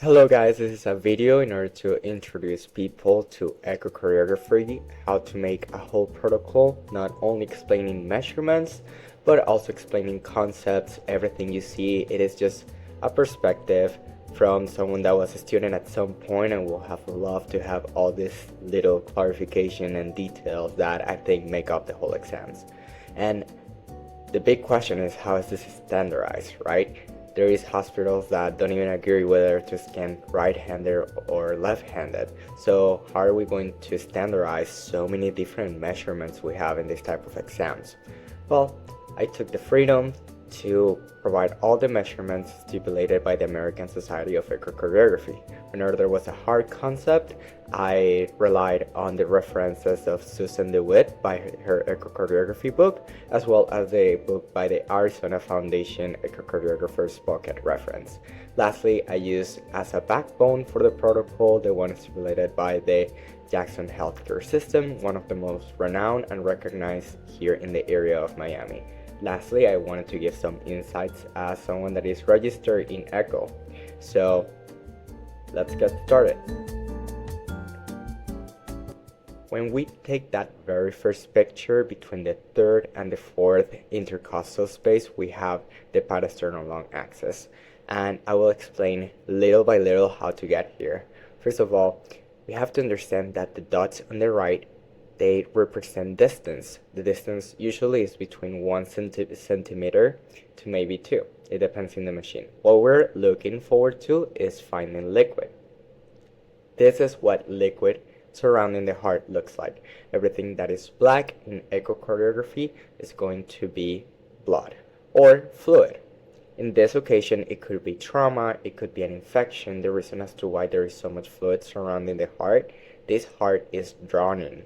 Hello guys, this is a video in order to introduce people to echocardiography, how to make a whole protocol, not only explaining measurements, but also explaining concepts, everything you see. It is just a perspective from someone that was a student at some point and will have loved to have all this little clarification and details that I think make up the whole exams. And the big question is, how is this standardized, right? There is hospitals that don't even agree whether to scan right-handed or left-handed. So how are we going to standardize so many different measurements we have in this type of exams? Well, I took the freedom to provide all the measurements stipulated by the American Society of Echocardiography. Whenever there was a hard concept, I relied on the references of Susan DeWitt by her echocardiography book, as well as a book by the Arizona Foundation Echocardiographer's Pocket reference. Lastly, I used as a backbone for the protocol the one stipulated by the Jackson Healthcare System, one of the most renowned and recognized here in the area of Miami. Lastly, I wanted to give some insights as someone that is registered in Echo. So let's get started. When we take that very first picture between the third and the fourth intercostal space, we have the parasternal lung axis. And I will explain little by little how to get here. First of all, we have to understand that the dots on the right, they represent distance. The distance usually is between 1 centimeter to maybe 2. It depends on the machine. What we're looking forward to is finding liquid. This is what liquid surrounding the heart looks like. Everything that is black in echocardiography is going to be blood or fluid. In this occasion, it could be trauma, it could be an infection. The reason as to why there is so much fluid surrounding the heart, this heart is drowning.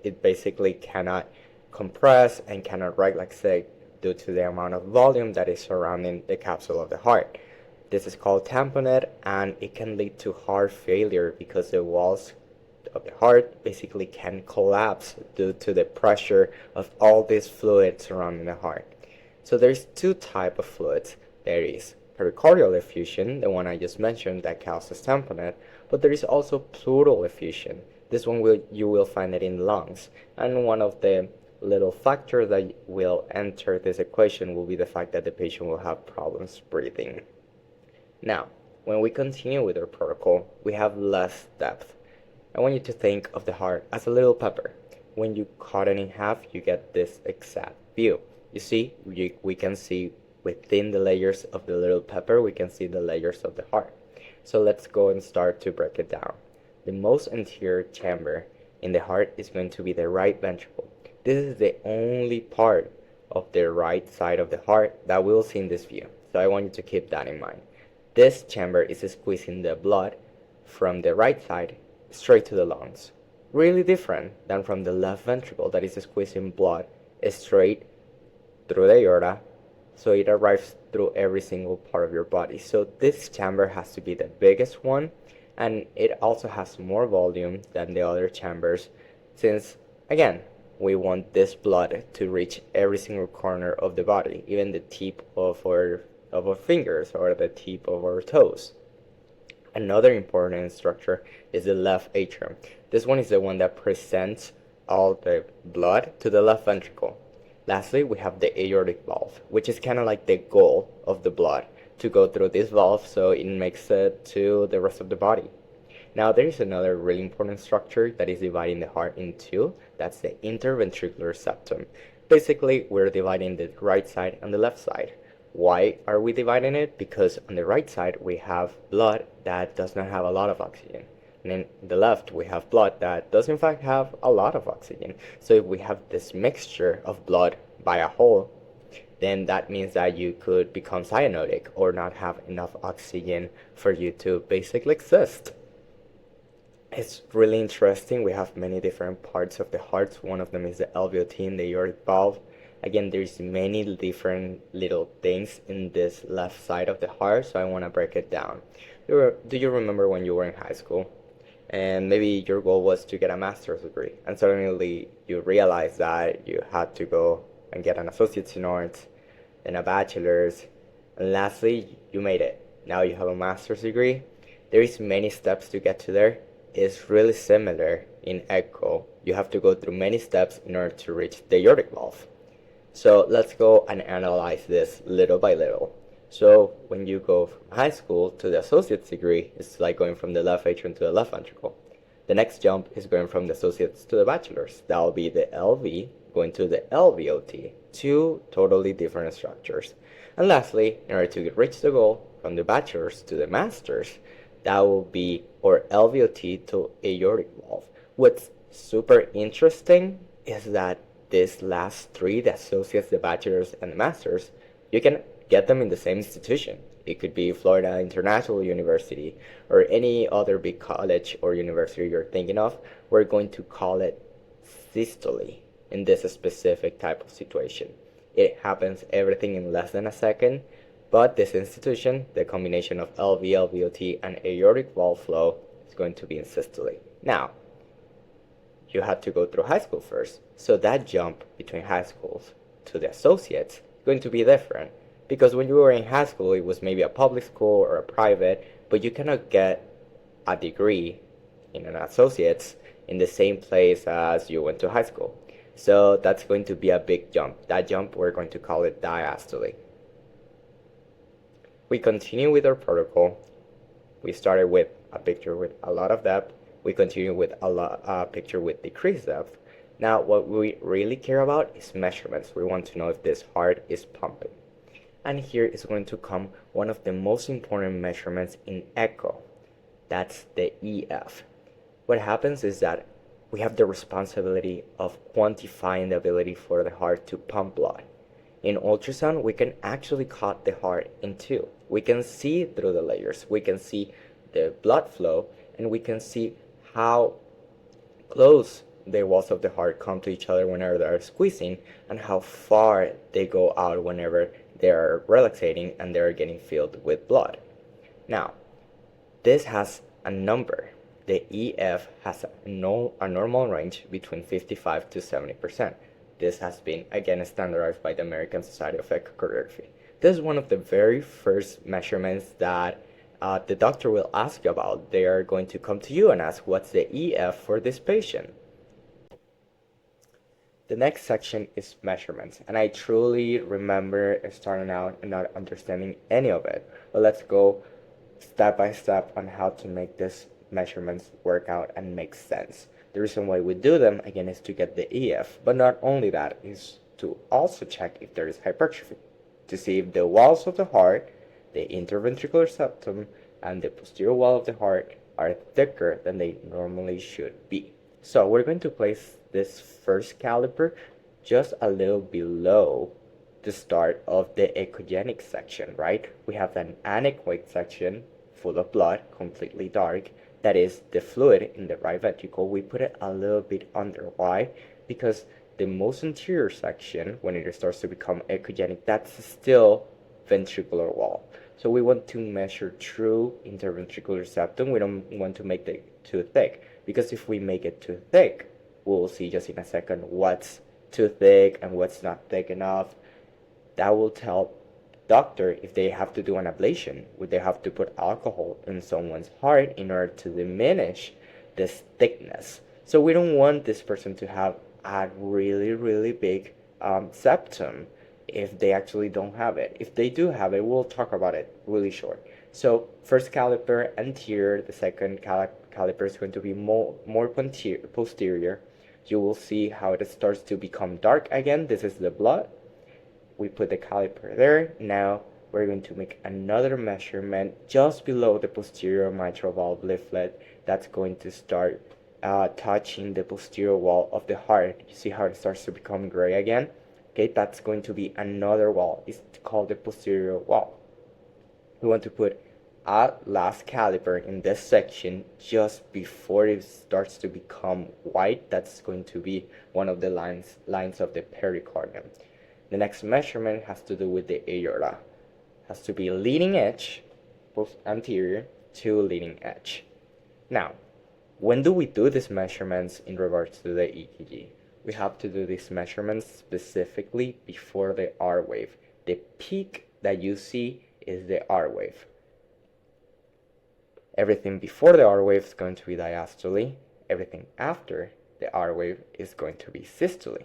It basically cannot compress and cannot relax due to the amount of volume that is surrounding the capsule of the heart. This is called tamponade, and it can lead to heart failure because the walls of the heart basically can collapse due to the pressure of all this fluid surrounding the heart. So there's two types of fluids. There is pericardial effusion, the one I just mentioned that causes tamponade, but there is also pleural effusion. This one you will find it in lungs, and one of the little factors that will enter this equation will be the fact that the patient will have problems breathing. Now, when we continue with our protocol, we have less depth. I want you to think of the heart as a little pepper. When you cut it in half, you get this exact view. You see, we can see within the layers of the little pepper, we can see the layers of the heart. So let's go and start to break it down. The most anterior chamber in the heart is going to be the right ventricle. This is the only part of the right side of the heart that we'll see in this view. So I want you to keep that in mind. This chamber is squeezing the blood from the right side straight to the lungs. Really different than from the left ventricle that is squeezing blood straight through the aorta, so it arrives through every single part of your body. So this chamber has to be the biggest one, and it also has more volume than the other chambers, since again we want this blood to reach every single corner of the body, even the tip of our fingers or the tip of our toes. Another important structure is the left atrium. This one is the one that presents all the blood to the left ventricle. Lastly, we have the aortic valve, which is kind of like the goal of the blood to go through this valve so it makes it to the rest of the body. Now, there is another really important structure that is dividing the heart in two. That's the interventricular septum. Basically, we're dividing the right side and the left side. Why are we dividing it? Because on the right side, we have blood that does not have a lot of oxygen. And in the left, we have blood that does in fact have a lot of oxygen. So if we have this mixture of blood by a whole, then that means that you could become cyanotic or not have enough oxygen for you to basically exist. It's really interesting. We have many different parts of the heart. One of them is the LVOT in the aortic valve. Again, there's many different little things in this left side of the heart, so I want to break it down. Do you remember when you were in high school and maybe your goal was to get a master's degree, and suddenly you realize that you had to go and get an associate's in arts, then a bachelor's, and lastly, you made it. Now you have a master's degree, There is many steps to get to there. It's really similar in echo. You have to go through many steps in order to reach the aortic valve. So let's go and analyze this little by little. So when you go from high school to the associate's degree, it's like going from the left atrium to the left ventricle. The next jump is going from the associate's to the bachelor's. That will be the LV going to the LVOT. Two totally different structures. And lastly, in order to reach the goal from the bachelor's to the master's, that will be our LVOT to aortic valve. What's super interesting is that these last three, the associates, the bachelor's, and the master's, you can get them in the same institution. It could be Florida International University or any other big college or university you're thinking of. We're going to call it systole in this specific type of situation. It happens everything in less than a second, but this institution, the combination of LV, LVOT, and aortic valve flow is going to be in systole. Now, you had to go through high school first, so that jump between high schools to the associates is going to be different. Because when you were in high school, it was maybe a public school or a private, but you cannot get a degree in an associate's in the same place as you went to high school. So that's going to be a big jump. That jump, we're going to call it diastole. We continue with our protocol. We started with a picture with a lot of depth. We continue with a picture with decreased depth. Now, what we really care about is measurements. We want to know if this heart is pumping. And here is going to come one of the most important measurements in echo. That's the EF. What happens is that we have the responsibility of quantifying the ability for the heart to pump blood. In ultrasound, we can actually cut the heart in two. We can see through the layers. We can see the blood flow, and we can see how close the walls of the heart come to each other whenever they are squeezing, and how far they go out whenever they are relaxating and they are getting filled with blood. Now, this has a number. The EF has a normal range between 55 to 70%. This has been, again, standardized by the American Society of Echocardiography. This is one of the very first measurements that the doctor will ask you about. They are going to come to you and ask, what's the EF for this patient? The next section is measurements, and I truly remember starting out and not understanding any of it. But let's go step by step on how to make these measurements work out and make sense. The reason why we do them, again, is to get the EF, but not only that, is to also check if there is hypertrophy, to see if the walls of the heart, the interventricular septum, and the posterior wall of the heart are thicker than they normally should be. So we're going to place this first caliper just a little below the start of the echogenic section, right? We have an anechoic section full of blood, completely dark. That is the fluid in the right ventricle. We put it a little bit under. Why? Because the most anterior section, when it starts to become echogenic, that's still ventricular wall. So we want to measure true interventricular septum. We don't want to make it too thick, because if we make it too thick, we'll see just in a second what's too thick and what's not thick enough. That will tell doctor if they have to do an ablation. Would they have to put alcohol in someone's heart in order to diminish this thickness? So we don't want this person to have a really big septum if they actually don't have it. If they do have it, we'll talk about it really short. So first caliper anterior, the second caliper is going to be more posterior. You will see how it starts to become dark again. This is the blood. We put the caliper there. Now we're going to make another measurement just below the posterior mitral valve leaflet. That's going to start touching the posterior wall of the heart. You see how it starts to become gray again? Okay, that's going to be another wall. It's called the posterior wall. We want to put a last caliper in this section just before it starts to become white. That's going to be one of the lines of the pericardium. The next measurement has to do with the aorta. It has to be leading edge, post anterior to leading edge. Now, when do we do these measurements in regards to the EKG? We have to do these measurements specifically before the R wave. The peak that you see is the R wave. Everything before the R wave is going to be diastole. Everything after the R wave is going to be systole.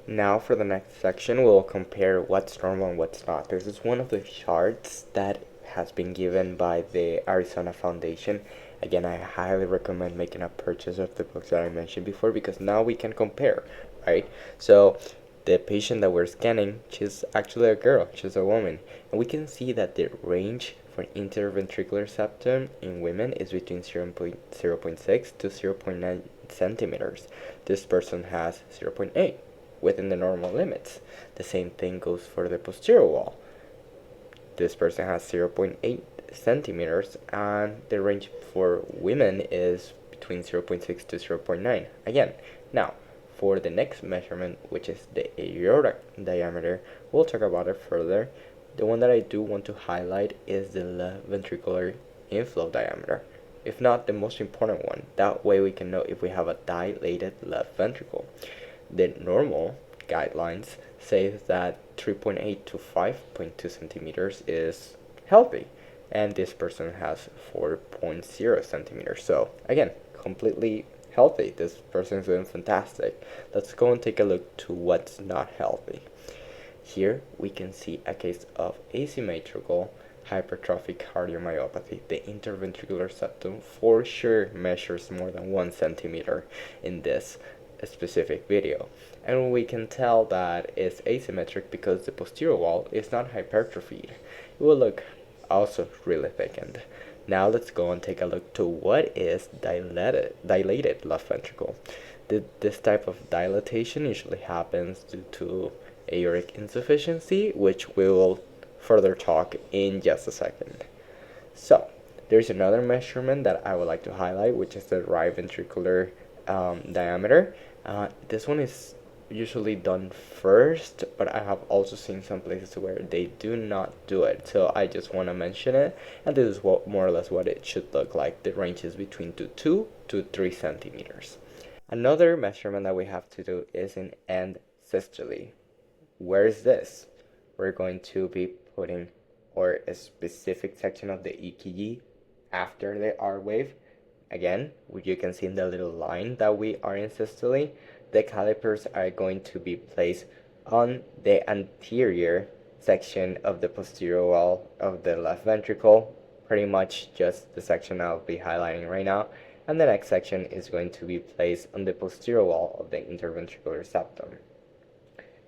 Now for the next section, we'll compare what's normal and what's not. This is one of the charts that has been given by the Arizona Foundation. Again, I highly recommend making a purchase of the books that I mentioned before, because now we can compare, right? So the patient that we're scanning, she's actually a girl, she's a woman, and we can see that the range for interventricular septum in women is between 0.6 to 0.9 centimeters. This person has 0.8 within the normal limits. The same thing goes for the posterior wall. This person has 0.8 centimeters, and the range for women is between 0.6 to 0.9. Again, now for the next measurement, which is the aortic diameter, we'll talk about it further. The one that I do want to highlight is the left ventricular inflow diameter, if not the most important one. That way we can know if we have a dilated left ventricle. The normal guidelines say that 3.8 to 5.2 centimeters is healthy, and this person has 4.0 centimeters. So again, completely healthy. This person is doing fantastic. Let's go and take a look to what's not healthy. Here we can see a case of asymmetrical hypertrophic cardiomyopathy. The interventricular septum for sure measures more than 1 centimeter in this specific video, and we can tell that it's asymmetric because the posterior wall is not hypertrophied. It will look also really thickened. Now let's go and take a look to what is dilated left ventricle. This type of dilatation usually happens due to aortic insufficiency, which we will further talk in just a second. So there's another measurement that I would like to highlight, which is the right ventricular diameter. This one is usually done first, but I have also seen some places where they do not do it, so I just want to mention it, and this is what more or less what it should look like. The range is between 2 to 3 centimeters. Another measurement that we have to do is in end-systole. Where is this? We're going to be putting a specific section of the EKG after the R wave. Again, you can see in the little line that we are in systole. The calipers are going to be placed on the anterior section of the posterior wall of the left ventricle, pretty much just the section I'll be highlighting right now, and the next section is going to be placed on the posterior wall of the interventricular septum.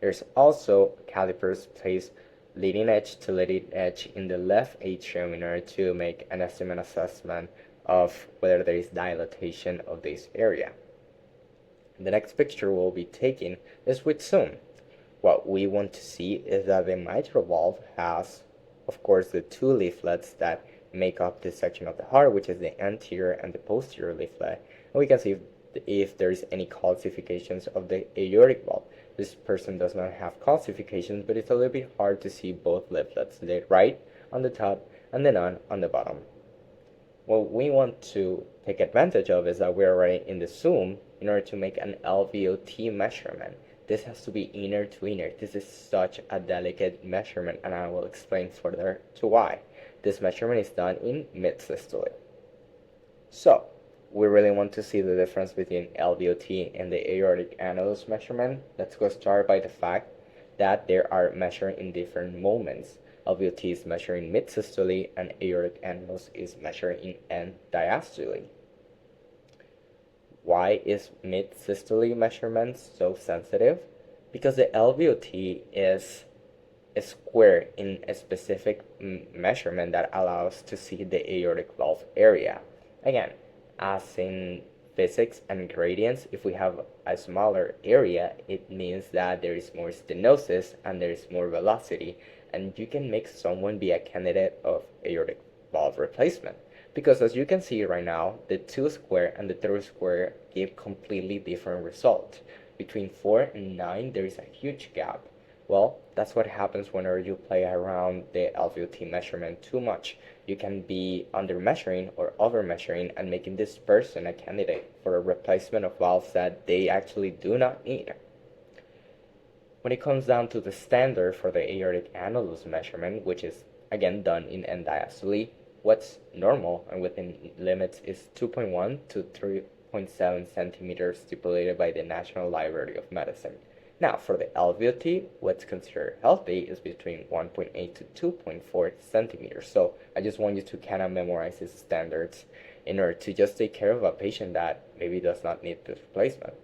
There's also calipers placed leading edge to leading edge in the left atrium in order to make an estimate assessment of whether there is dilatation of this area. The next picture we'll be taking is with zoom. What we want to see is that the mitral valve has, of course, the two leaflets that make up this section of the heart, which is the anterior and the posterior leaflet. And we can see if there is any calcifications of the aortic valve. This person does not have calcifications, but it's a little bit hard to see both leaflets, the right on the top and the none on the bottom. What we want to take advantage of is that we're already in the zoom in order to make an LVOT measurement. This has to be inner to inner. This is such a delicate measurement, and I will explain further to why. This measurement is done in mid-systole. So, we really want to see the difference between LVOT and the aortic annulus measurement. Let's go start by the fact that they are measured in different moments. LVOT is measured in mid-systole and aortic annulus is measured in end-diastole. Why is mid-systole measurement so sensitive? Because the LVOT is a square in a specific measurement that allows to see the aortic valve area. Again, as in physics and gradients, if we have a smaller area, it means that there is more stenosis and there is more velocity, and you can make someone be a candidate of aortic valve replacement. Because as you can see right now, the 2 square and the 3 square give completely different results. Between 4 and 9, there is a huge gap. Well, that's what happens whenever you play around the LVOT measurement too much. You can be under measuring or over measuring and making this person a candidate for a replacement of valves that they actually do not need. When it comes down to the standard for the aortic annulus measurement, which is again done in end-diastole, what's normal and within limits is 2.1 to 3.7 centimeters stipulated by the National Library of Medicine. Now, for the LVOT, what's considered healthy is between 1.8 to 2.4 centimeters. So I just want you to kind of memorize these standards in order to just take care of a patient that maybe does not need this replacement.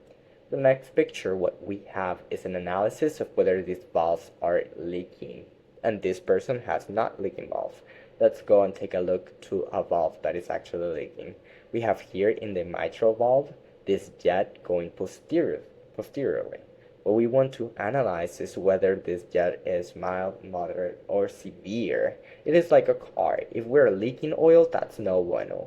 The next picture, what we have is an analysis of whether these valves are leaking. And this person has not leaking valve. Let's go and take a look to a valve that is actually leaking. We have here in the mitral valve this jet going posteriorly. What we want to analyze is whether this jet is mild, moderate, or severe. It is like a car. If we're leaking oil, that's no bueno.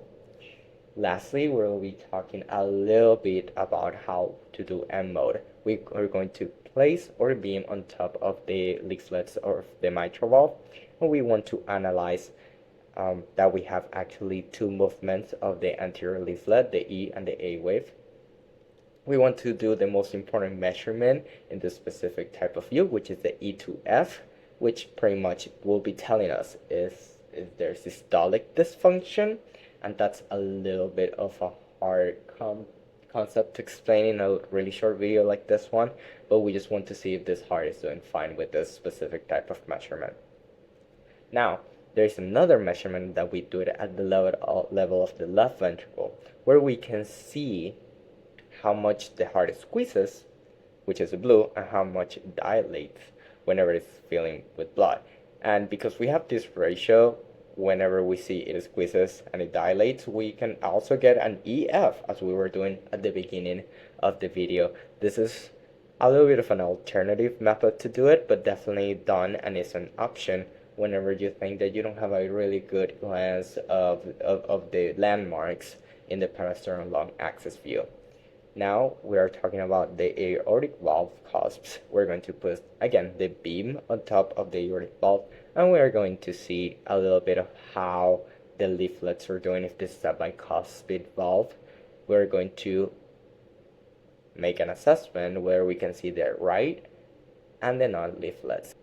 Lastly, we'll be talking a little bit about how to do M mode. We are going to place our beam on top of the leaflets of the mitral valve, and we want to analyze that we have actually two movements of the anterior leaflet, the E and the A wave. We want to do the most important measurement in this specific type of view, which is the E to F, which pretty much will be telling us if there's systolic dysfunction, and that's a little bit of a hard concept to explain in a really short video like this one, but we just want to see if this heart is doing fine with this specific type of measurement. Now, there's another measurement that we do at the level of the left ventricle, where we can see how much the heart squeezes, which is blue, and how much it dilates whenever it's filling with blood. And because we have this ratio, whenever we see it squeezes and it dilates, we can also get an EF, as we were doing at the beginning of the video. This is a little bit of an alternative method to do it, but definitely done, and it's an option whenever you think that you don't have a really good glance of the landmarks in the parasternal long axis view. Now we are talking about the aortic valve cusps. We're going to put, again, the beam on top of the aortic valve, and we are going to see a little bit of how the leaflets are doing. If this is a bicuspid valve, we're going to make an assessment where we can see the right and the non-leaflets.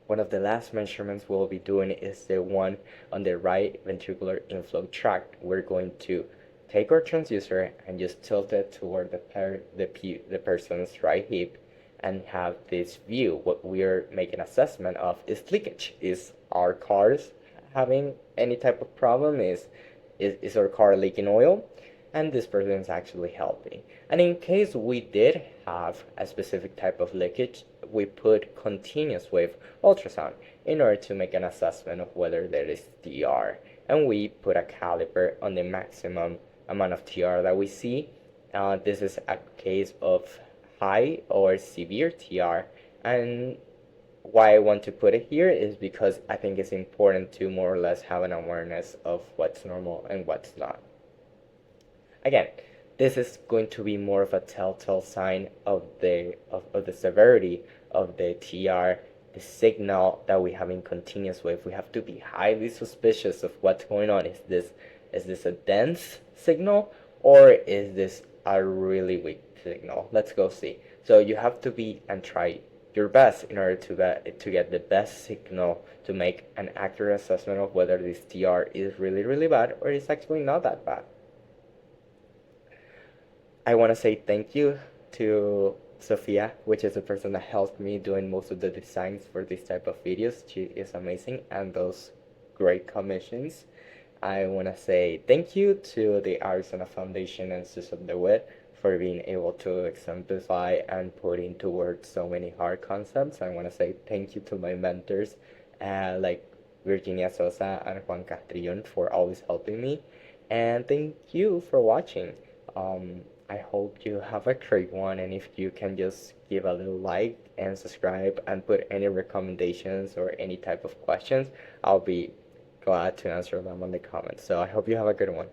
One of the last measurements we'll be doing is the one on the right ventricular inflow tract. We're going to take our transducer and just tilt it toward the person's right hip and have this view. What we're making assessment of is leakage. Is our cars having any type of problem? Is our car leaking oil? And this person is actually healthy. And in case we did have a specific type of leakage, we put continuous wave ultrasound in order to make an assessment of whether there is TR. And we put a caliper on the maximum amount of TR that we see. This is a case of high or severe TR, and why I want to put it here is because I think it's important to more or less have an awareness of what's normal and what's not. Again, this is going to be more of a telltale sign of the severity of the TR, the signal that we have in continuous wave. We have to be highly suspicious of what's going on. Is this a dense signal, or is this a really weak signal? Let's go see. So you have to be and try your best in order to get the best signal to make an accurate assessment of whether this TR is really, really bad or it's actually not that bad. I want to say thank you to Sophia, which is the person that helped me doing most of the designs for this type of videos. She is amazing, and those great commissions. I want to say thank you to the Arizona Foundation and Susan DeWitt for being able to exemplify and put into words so many hard concepts. I want to say thank you to my mentors like Virginia Sosa and Juan Castrillon for always helping me. And thank you for watching. I hope you have a great one, and if you can just give a little like and subscribe and put any recommendations or any type of questions, I'll be glad to answer them on the comments. So I hope you have a good one.